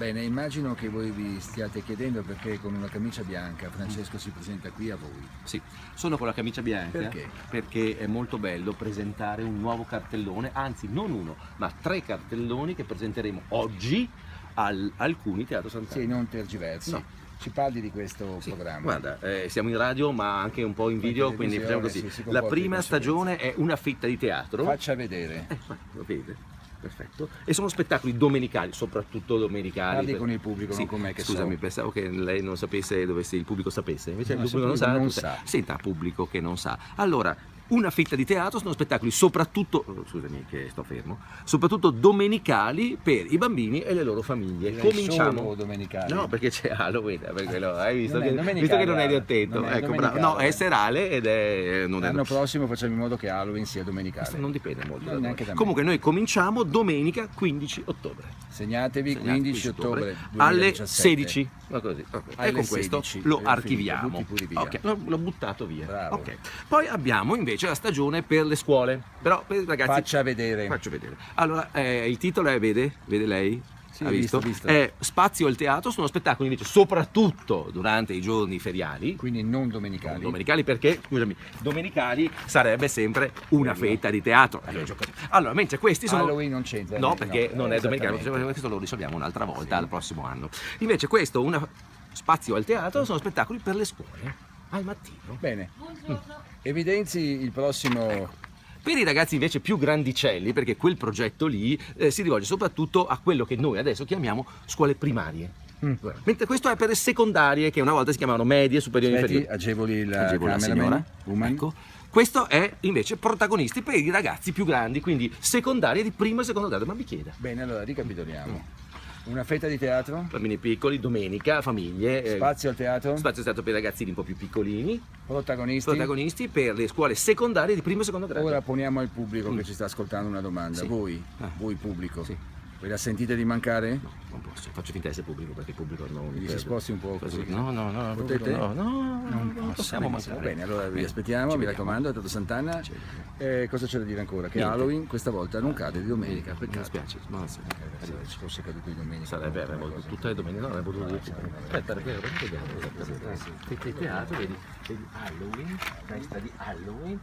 Bene, immagino che voi vi stiate chiedendo perché con una camicia bianca Francesco si presenta qui a voi. Sì, sono con la camicia bianca Perché? perché è molto bello presentare un nuovo cartellone, anzi non uno, ma 3 cartelloni che presenteremo oggi al CUNY Teatro Sant'Anna. Sì, non tergiversi. No. Ci parli di questo Sì, programma. guarda, siamo in radio ma anche un po' in video, quindi facciamo così. si La comporti prima di conseguenza. stagione è una fetta di teatro. Faccia vedere. Lo vede, perfetto. E sono spettacoli domenicali, soprattutto domenicali. Parli con il pubblico, Sì, non con me che scusami, so. pensavo che lei non sapesse, dovesse il pubblico sapesse, invece No, il se pubblico non sa, non tu sa. senta pubblico che non sa. Allora, una fetta di teatro sono spettacoli soprattutto, scusami che sto fermo, soprattutto domenicali per i bambini e le loro famiglie. Direi Cominciamo. solo domenicali. No, perché c'è Halloween, per quello, hai visto, Non è che, domenicale, visto che non eri attento. non è Ecco, domenicale. bravo. No, è serale ed è non è L'anno prossimo facciamo in modo che Halloween sia domenicale. non dipende molto Non da neanche noi. da me. Comunque noi cominciamo domenica 15 ottobre. Segnatevi, 15 ottobre alle 2017. 16. Ma così. Ok. E Alle con questo 16. lo Finito, archiviamo. butti pure via. Ok, l'ho buttato via. Bravo. Ok. Poi abbiamo invece la stagione per le scuole. Però per i ragazzi. Faccia vedere. Faccio vedere. Allora, il titolo è, vede lei? Sì, Ha visto? visto. È Spazio al teatro, sono spettacoli invece soprattutto durante i giorni feriali. Quindi non domenicali. Domenicali perché, scusami, domenicali sarebbe sempre una fetta di teatro. Allora, mentre questi sono... Halloween non c'entra. No, perché non è domenicale, esattamente. questo lo risolviamo un'altra volta, al prossimo anno. Invece questo, Spazio al teatro, sono spettacoli per le scuole, al mattino. Bene. Evidenzi il prossimo. Per i ragazzi invece più grandicelli, perché quel progetto lì si rivolge soprattutto a quello che noi adesso chiamiamo scuole primarie. Mentre questo è per le secondarie, che una volta si chiamavano medie, superiori e Aspetti, inferiori. agevoli la Agevoli la cameraman, signora. woman. Ecco. Questo è invece protagonisti per i ragazzi più grandi, quindi secondarie di primo e secondo grado. Ma mi chieda. Bene, allora ricapitoliamo. Una fetta di teatro, Bambini piccoli, domenica, famiglie. spazio al teatro, Spazio è stato per i ragazzini un po' più piccolini, protagonisti per le scuole secondarie di primo e secondo grado. Ora poniamo al pubblico che ci sta ascoltando una domanda. Sì. Voi pubblico, Sì. ve la sentite di mancare? No, non posso, faccio finta di essere pubblico perché il pubblico non... Vi si sposti un po' così. No, Potete? non possiamo Va mancare. bene, allora vi Bene, aspettiamo, ci mi vediamo. raccomando, a Teatro Sant'Anna. Cosa c'è da dire ancora? Che Niente. Halloween questa volta non cade di domenica, Mi peccato. dispiace, ma sì. Se ci fosse caduto di domenica. Sarebbe, avremmo tutte le domeniche, no, avremmo potuto dire. Aspetta, perché vediamo esattamente. Fette di teatro, vedi Halloween, festa di Halloween.